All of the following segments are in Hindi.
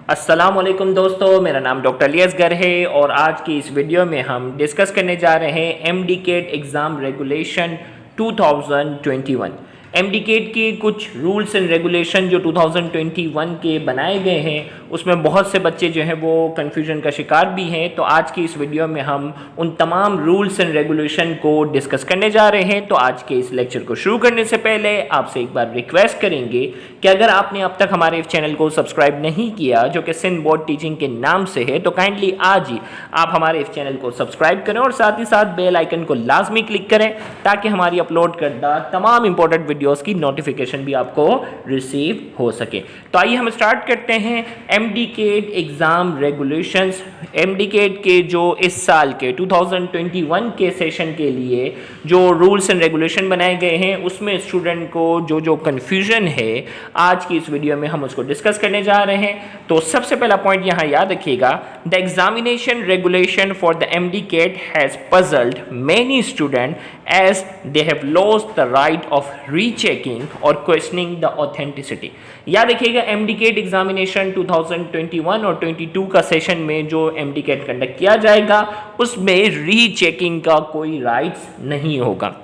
अस्सलामुअलैकुम दोस्तों, मेरा नाम डॉक्टर अली असगर है और आज की इस वीडियो में हम डिस्कस करने जा रहे हैं एमडीकेट एग्ज़ाम रेगुलेशन 2021। एमडीकेट के कुछ रूल्स एंड रेगुलेशन जो 2021 के बनाए गए हैं उसमें बहुत से बच्चे जो हैं वो कन्फ्यूजन का शिकार भी हैं। तो आज की इस वीडियो में हम उन तमाम रूल्स एंड रेगुलेशन को डिस्कस करने जा रहे हैं। तो आज के इस लेक्चर को शुरू करने से पहले आपसे एक बार रिक्वेस्ट करेंगे कि अगर आपने अब तक हमारे चैनल को सब्सक्राइब नहीं किया जो कि सिंध बोर्ड टीचिंग के नाम से है, तो काइंडली आज ही आप हमारे इस चैनल को सब्सक्राइब करें और साथ ही साथ बेल आइकन को लाजमी क्लिक करें ताकि हमारी अपलोड करदा तमाम इंपॉर्टेंट वीडियोस की नोटिफिकेशन भी आपको रिसीव हो सके। तो आइए हम स्टार्ट करते हैं एमडीकेट एग्जाम रेगुलेशंस। एमडीकेट के जो इस साल के 2021 के सेशन के लिए जो रूल्स एंड रेगुलेशन बनाए गए हैं उसमें स्टूडेंट को जो जो कन्फ्यूजन है आज की इस वीडियो में हम उसको डिस्कस करने जा रहे हैं। तो सबसे पहला पॉइंट यहाँ याद रखिएगा, the examination regulation for the MDCAT has puzzled many student as they have lost the right of rechecking और क्वेश्चनिंग द ऑथेंटिसिटी। याद रखिएगा, एमडीकेट एग्जामिनेशन 2021 और 22 का सेशन में जो एमडीकेट कंडक्ट किया जाएगा उसमें रीचेकिंग का कोई राइट्स नहीं होगा।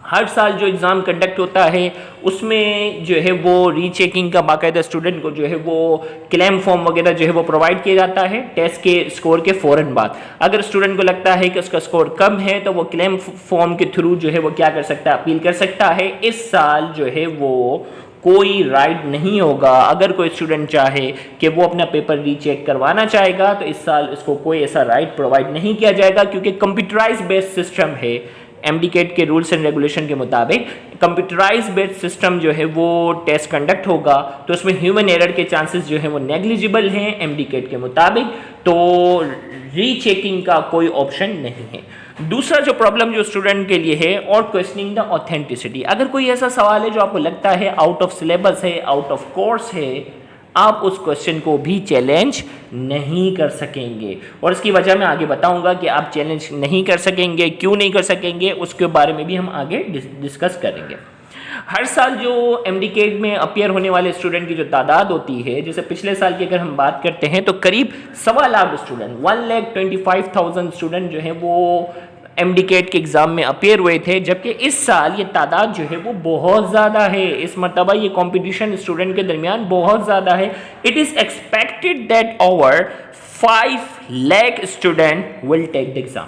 हर साल जो एग्ज़ाम कंडक्ट होता है उसमें जो है वो रीचेकिंग का बाकायदा स्टूडेंट को जो है वो क्लेम फॉर्म वगैरह जो है वो प्रोवाइड किया जाता है टेस्ट के स्कोर के फ़ौरन बाद। अगर स्टूडेंट को लगता है कि उसका स्कोर कम है तो वो क्लेम फॉर्म के थ्रू जो है वो क्या कर सकता है, अपील कर सकता है। इस साल जो है वो कोई राइट नहीं होगा। अगर कोई स्टूडेंट चाहे कि वो अपना पेपर रीचेक करवाना चाहेगा तो इस साल उसको कोई ऐसा राइट प्रोवाइड नहीं किया जाएगा, क्योंकि कंप्यूटराइज बेस्ड सिस्टम है। एमडीकेट के रूल्स एंड रेगुलेशन के मुताबिक कंप्यूटराइज बेस्ड सिस्टम जो है वो टेस्ट कंडक्ट होगा तो उसमें ह्यूमन एरर के चांसेस जो है वो नेग्लिजिबल हैं एमडीकेट के मुताबिक। तो रीचेकिंग का कोई ऑप्शन नहीं है। दूसरा जो प्रॉब्लम जो स्टूडेंट के लिए है और क्वेश्चनिंग द ऑथेंटिसिटी। अगर कोई ऐसा सवाल है जो आपको लगता है आउट ऑफ सिलेबस है, आउट ऑफ कोर्स है, आप उस क्वेश्चन को भी चैलेंज नहीं कर सकेंगे। और इसकी वजह मैं आगे बताऊंगा कि आप चैलेंज नहीं कर सकेंगे, क्यों नहीं कर सकेंगे, उसके बारे में भी हम आगे डिस्कस करेंगे। हर साल जो एमडीकेट में अपीयर होने वाले स्टूडेंट की जो तादाद होती है, जैसे पिछले साल की अगर हम बात करते हैं तो करीब 1.25 लाख स्टूडेंट 1,25,000 स्टूडेंट जो है वो एमडीकेट के एग्जाम में अपीयर हुए थे, जबकि इस साल ये तादाद जो है वो बहुत ज़्यादा है। इस मरतबा ये कंपटीशन स्टूडेंट के दरमियान बहुत ज़्यादा है। It is expected that over 5 lakh student will take the exam.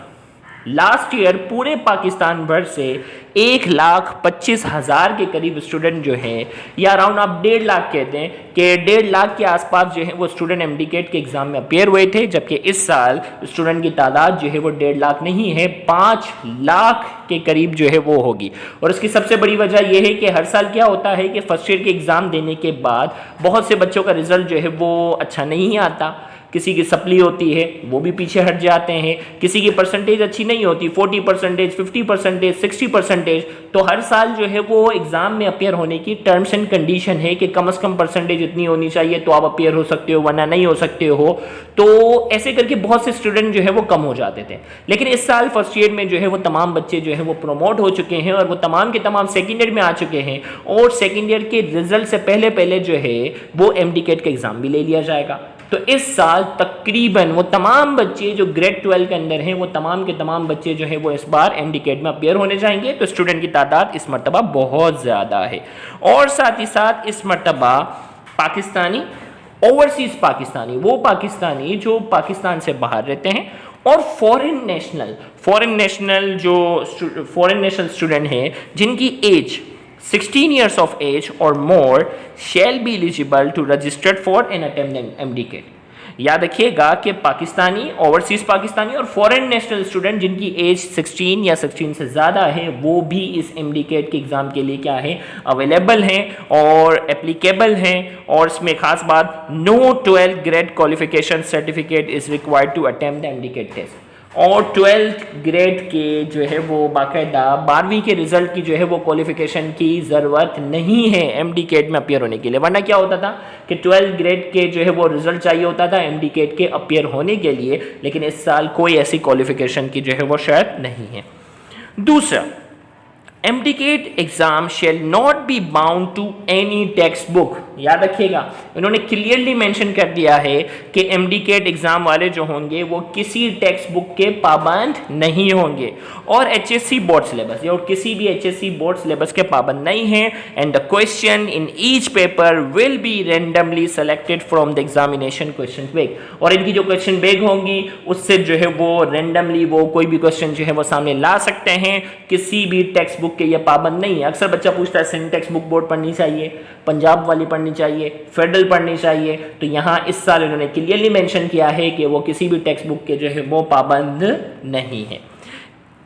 Last year पूरे पाकिस्तान भर से 1,25,000 के करीब स्टूडेंट जो हैं, या अराउंड आप 1.5 लाख कहते हैं कि 1.5 लाख के आसपास जो है वो स्टूडेंट एमडीकेट के एग्जाम में अपीयर हुए थे, जबकि इस साल स्टूडेंट की तादाद जो है वो 1.5 लाख नहीं है, 5 लाख के करीब जो है वो होगी। और इसकी सबसे बड़ी वजह यह है कि हर साल क्या होता है कि फर्स्ट ईयर के एग्जाम देने के बाद बहुत से बच्चों का रिजल्ट जो है वो अच्छा नहीं आता। किसी की सप्ली होती है वो भी पीछे हट जाते हैं, किसी की परसेंटेज अच्छी नहीं होती, 40%, 50%, 60%। तो हर साल जो है वो एग्ज़ाम में अपीयर होने की टर्म्स एंड कंडीशन है कि कम से कम परसेंटेज इतनी होनी चाहिए तो आप अपीयर हो सकते हो, वरना नहीं हो सकते हो। तो ऐसे करके बहुत से स्टूडेंट जो है वो कम हो जाते थे। लेकिन इस साल फर्स्ट ईयर में जो है वो तमाम बच्चे जो है वो प्रमोट हो चुके हैं और वो तमाम के तमाम सेकेंड ईयर में आ चुके हैं, और सेकेंड ईयर के रिजल्ट से पहले पहले जो है वो एमडीकेट का एग्ज़ाम भी ले लिया जाएगा। तो इस साल तकरीबन वो तमाम बच्चे जो ग्रेड 12 के अंदर हैं वो तमाम के तमाम बच्चे जो है वो इस बार एमडीकेट में अपीयर होने जाएंगे। तो स्टूडेंट की तादाद इस मरतबा बहुत ज़्यादा है। और साथ ही साथ इस मरतबा पाकिस्तानी, ओवरसीज पाकिस्तानी, वो पाकिस्तानी जो पाकिस्तान से बाहर रहते हैं, और फॉरेन नेशनल स्टूडेंट हैं जिनकी as 16 years of age or more shall be eligible to register for an attempt MDCAT। याद रखिएगा कि पाकिस्तानी, ओवरसीज पाकिस्तानी और फॉरेन नेशनल स्टूडेंट जिनकी एज 16 या 16 से ज़्यादा है वो भी इस एमडीकेट के एग्ज़ाम के लिए क्या है, अवेलेबल हैं और एप्लीकेबल हैं। और इसमें खास बात, no 12th grade qualification certificate is required to attempt the MDCAT test. और 12th ग्रेड के जो है वो बाकायदा 12वीं के रिजल्ट की जो है वो क्वालिफिकेशन की ज़रूरत नहीं है एमडीकेट में अपीयर होने के लिए। वरना क्या होता था कि 12th ग्रेड के जो है वो रिजल्ट चाहिए होता था एमडीकेट के अपीयर होने के लिए, लेकिन इस साल कोई ऐसी क्वालिफिकेशन की जो है वो शर्त नहीं है। दूसरा, MDCAT exam shall not be bound to any text book. याद रखिएगा, इन्होंने क्लियरली मेंशन कर दिया है कि MDCAT एग्जाम वाले जो होंगे वो किसी टेक्स्ट बुक के पाबंद नहीं होंगे और HSC बोर्ड सिलेबस या किसी भी HSC बोर्ड सिलेबस के पाबंद नहीं हैं। And the question in each paper will be randomly selected from the examination question bank. और इनकी जो क्वेश्चन बैंक होंगी उससे जो है वो रैंडमली वो कोई भी क्वेश्चन जो है वो सामने ला सकते हैं, किसी भी टेक्स्ट बुक के ये पाबंद नहीं है। अक्सर बच्चा पूछता है सिंटेक्स बुक बोर्ड पढ़नी चाहिए, पंजाब वाली पढ़नी चाहिए, फेडरल पढ़नी चाहिए, तो यहाँ इस साल इन्होंने क्लियरली मेंशन किया है कि वो किसी भी टेक्स्ट बुक के जो है वो पाबंद नहीं है।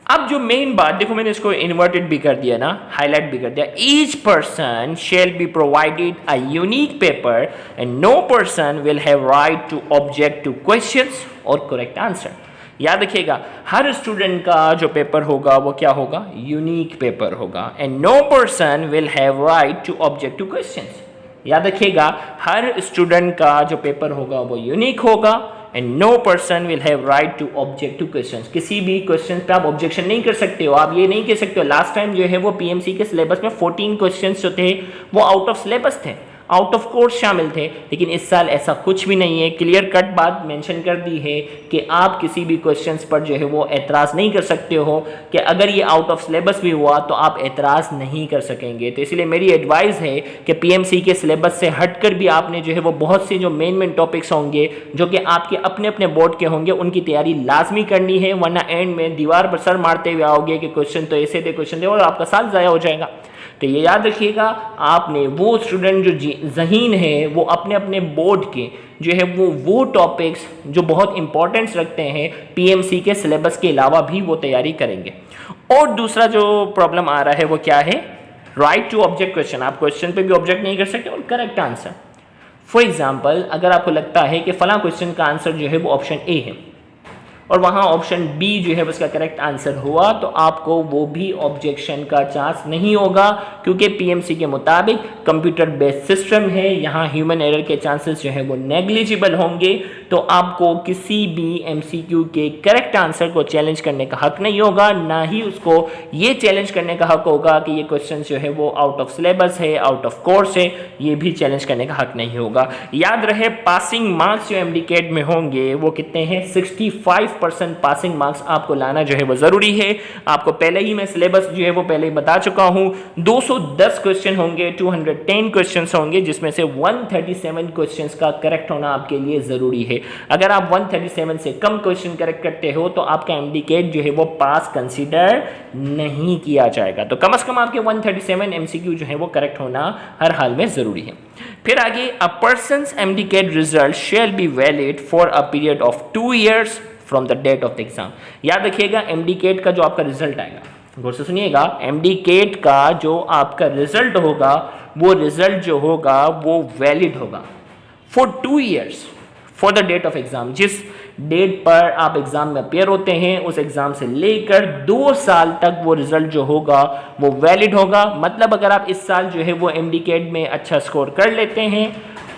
अब जो मेन बात देखो, मैंने इसको इन्वर्टेड भी कर दिया ना, हाईलाइट भी कर दिया। Each person shall be provided a unique paper and no person will have right to object to questions और करेक्ट आंसर। याद रखिएगा, हर स्टूडेंट का जो पेपर होगा वो क्या होगा, यूनिक पेपर होगा। And no person will have right to object to questions. याद रखिएगा, हर स्टूडेंट का जो पेपर होगा वो यूनिक होगा and no person will have right to object to questions. किसी भी क्वेश्चन पे आप ऑब्जेक्शन नहीं कर सकते हो। आप ये नहीं कह सकते हो लास्ट टाइम जो है वो PMC के सिलेबस में 14 क्वेश्चंस जो थे वो आउट ऑफ सिलेबस थे, आउट ऑफ कोर्स शामिल थे, लेकिन इस साल ऐसा कुछ भी नहीं है। क्लियर कट बात मेंशन कर दी है कि आप किसी भी क्वेश्चंस पर जो है वो एतराज़ नहीं कर सकते हो, कि अगर ये आउट ऑफ सिलेबस भी हुआ तो आप एतराज़ नहीं कर सकेंगे। तो इसलिए मेरी एडवाइस है कि PMC के सिलेबस से हटकर भी आपने जो है वो बहुत से जो मेन टॉपिक्स होंगे जो कि आपके अपने अपने बोर्ड के होंगे उनकी तैयारी लाजमी करनी है, वरना एंड में दीवार पर सर मारते हुए आओगे कि क्वेश्चन तो ऐसे थे, क्वेश्चन थे, और आपका साल ज़ाया हो जाएगा। तो ये याद रखिएगा, आपने वो स्टूडेंट जो ज़हीन है वो अपने अपने बोर्ड के जो है वो टॉपिक्स जो बहुत इंपॉर्टेंस रखते हैं PMC के सिलेबस के अलावा भी वो तैयारी करेंगे। और दूसरा जो प्रॉब्लम आ रहा है वो क्या है, राइट टू ऑब्जेक्ट क्वेश्चन। आप क्वेश्चन पे भी ऑब्जेक्ट नहीं कर सकते और करेक्ट आंसर। फॉर एग्जाम्पल, अगर आपको लगता है कि फला क्वेश्चन का आंसर जो है वो ऑप्शन ए है और वहाँ ऑप्शन बी जो है उसका करेक्ट आंसर हुआ, तो आपको वो भी ऑब्जेक्शन का चांस नहीं होगा, क्योंकि PMC के मुताबिक कंप्यूटर बेस्ड सिस्टम है, यहाँ ह्यूमन एरर के चांसेस जो है वो नेग्लिजिबल होंगे। तो आपको किसी भी MCQ के करेक्ट आंसर को चैलेंज करने का हक नहीं होगा, ना ही उसको ये चैलेंज करने का हक होगा कि ये क्वेश्चन जो है वो आउट ऑफ सिलेबस है, आउट ऑफ कोर्स है, ये भी चैलेंज करने का हक नहीं होगा। याद रहे, पासिंग मार्क्स जो MDCAT में होंगे वो कितने हैं, 65% पासिंग मार्क्स आपको लाना जो है वो जरूरी है। आपको पहले ही मैं सिलेबस जो है वो पहले ही बता चुका हूं। 210 क्वेश्चन होंगे, 210 क्वेश्चंस होंगे, जिसमें से 137 क्वेश्चंस का करेक्ट होना आपके लिए जरूरी है। अगर आप 137 से कम क्वेश्चन करेक्ट करते हो तो आपका MDCAT जो है वो पास कंसीडर नहीं किया जाएगा। तो कम से कम आपके 137 MCQ जो है वो करेक्ट होना हर हाल में जरूरी है। फिर आगे, a persons MDCAT result shall be valid for a period of 2 years from the date of the exam. याद रखिएगा, MDCAT का जो आपका रिजल्ट आएगा, गौर से सुनिएगा, MDCAT का जो आपका रिजल्ट होगा वो रिजल्ट जो होगा वो वैलिड होगा for 2 years for the date of exam. जिस डेट पर आप एग्जाम में अपेयर होते हैं उस एग्जाम से लेकर 2 साल तक वो रिजल्ट जो होगा वो वैलिड होगा। मतलब अगर आप इस साल जो है वो MDCAT में अच्छा स्कोर कर लेते हैं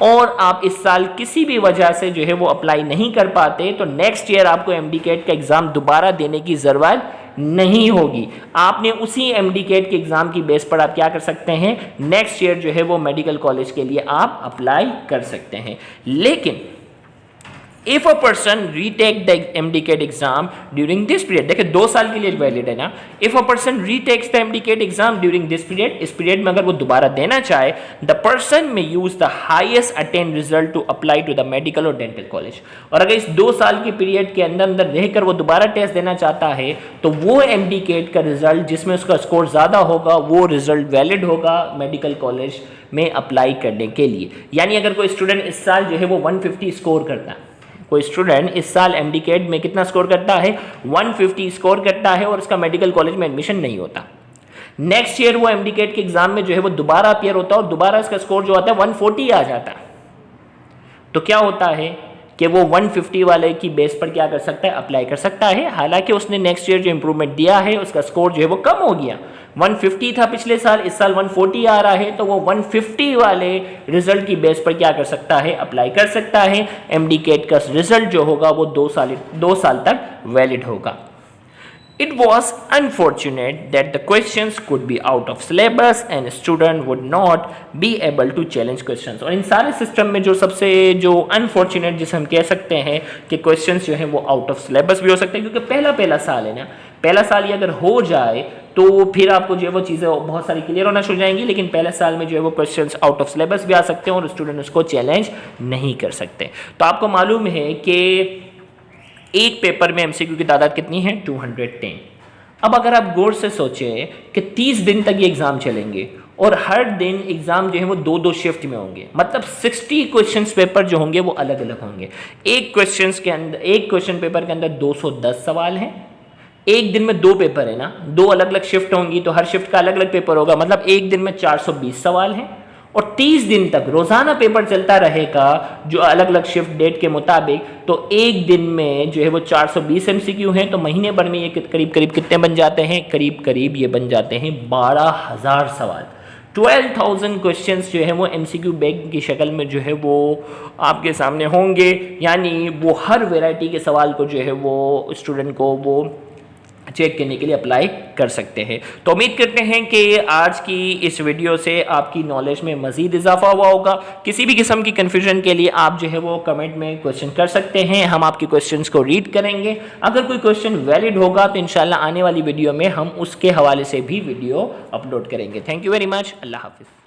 और आप इस साल किसी भी वजह से जो है वो अप्लाई नहीं कर पाते, तो नेक्स्ट ईयर आपको MDCAT का एग्जाम दोबारा देने की जरूरत नहीं होगी। आपने उसी MDCAT के एग्जाम की बेस पर आप क्या कर सकते हैं, नेक्स्ट ईयर जो है वो मेडिकल कॉलेज के लिए आप अप्लाई कर सकते हैं। लेकिन if a person retake the MDCAT exam during this period, देखिए 2 साल के लिए वैलिड है ना। If a person retakes the MDCAT exam during this period, इस पीरियड में अगर वो दोबारा देना चाहे, the person may use the highest attain result to apply to the medical और डेंटल कॉलेज। और अगर इस 2 साल के पीरियड के अंदर अंदर रहकर वो दोबारा टेस्ट देना चाहता है तो वो MDCAT का रिजल्ट जिसमें उसका स्कोर ज्यादा होगा वो रिजल्ट वैलिड होगा मेडिकल कॉलेज में अप्लाई करने के लिए। यानी अगर कोई स्टूडेंट इस साल जो है वो 150 स्कोर करता है, कोई स्टूडेंट इस साल MDCAT में कितना स्कोर करता है, 150 स्कोर करता है और उसका मेडिकल कॉलेज में एडमिशन नहीं होता, नेक्स्ट ईयर वो MDCAT के एग्जाम में जो है वो दोबारा अपियर होता है और दोबारा इसका स्कोर जो आता है 140 आ जाता है, तो क्या होता है कि वो 150 वाले की बेस पर क्या कर सकता है, अप्लाई कर सकता है। हालांकि उसने नेक्स्ट ईयर जो इंप्रूवमेंट दिया है उसका स्कोर जो है वो कम हो गया, 150 था पिछले साल, इस साल 140 आ रहा है, तो वो 150 वाले रिजल्ट की बेस पर क्या कर सकता है, अप्लाई कर सकता है। MDCAT का रिजल्ट जो होगा वो 2 साल तक वैलिड होगा। It was unfortunate that the questions could be out of syllabus and student would not be able to challenge questions. और इन सारे सिस्टम में जो सबसे जो अनफॉर्चुनेट जिसे हम कह सकते हैं कि क्वेश्चंस जो हैं वो आउट ऑफ सिलेबस भी हो सकते हैं, क्योंकि पहला साल है ना, पहला साल ये अगर हो जाए तो फिर आपको जो है वो चीज़ें बहुत सारी क्लियर होना शुरू हो जाएंगी, लेकिन पहले साल में जो है वो क्वेश्चंस आउट ऑफ सिलेबस भी आ सकते हैं और स्टूडेंट उसको चैलेंज नहीं कर सकते। तो आपको मालूम है कि एक पेपर में एमसीक्यू की तादाद कितनी है, 210। अब अगर आप गौर से सोचें कि 30 दिन तक ये एग्ज़ाम चलेंगे और हर दिन एग्ज़ाम जो है वो 2-2 शिफ्ट में होंगे, मतलब 60 क्वेश्चंस पेपर जो होंगे वो अलग अलग होंगे। एक क्वेश्चन पेपर के अंदर 210 सवाल हैं। एक दिन में 2 पेपर है ना, 2 अलग अलग शिफ्ट होंगी तो हर शिफ्ट का अलग अलग पेपर होगा, मतलब एक दिन में 420 सवाल हैं और 30 दिन तक रोज़ाना पेपर चलता रहेगा जो अलग अलग शिफ्ट डेट के मुताबिक। तो एक दिन में जो है वो 420 एमसीक्यू हैं, तो महीने भर में ये करीब करीब कितने बन जाते हैं, करीब करीब ये बन जाते हैं 12,000 सवाल। 12,000 क्वेश्चंस जो है वो एमसीक्यू बैंक की शक्ल में जो है वो आपके सामने होंगे, यानी वो हर वैरायटी के सवाल को जो है वो स्टूडेंट को वो चेक करने के लिए अप्लाई कर सकते हैं। तो उम्मीद करते हैं कि आज की इस वीडियो से आपकी नॉलेज में मज़ीद इजाफा हुआ होगा। किसी भी किस्म की कन्फ्यूजन के लिए आप जो है वो कमेंट में क्वेश्चन कर सकते हैं, हम आपके क्वेश्चंस को रीड करेंगे। अगर कोई क्वेश्चन वैलिड होगा तो इंशाल्लाह आने वाली वीडियो में हम उसके हवाले से भी वीडियो अपलोड करेंगे। Thank you very much. अल्लाह हाफिज़।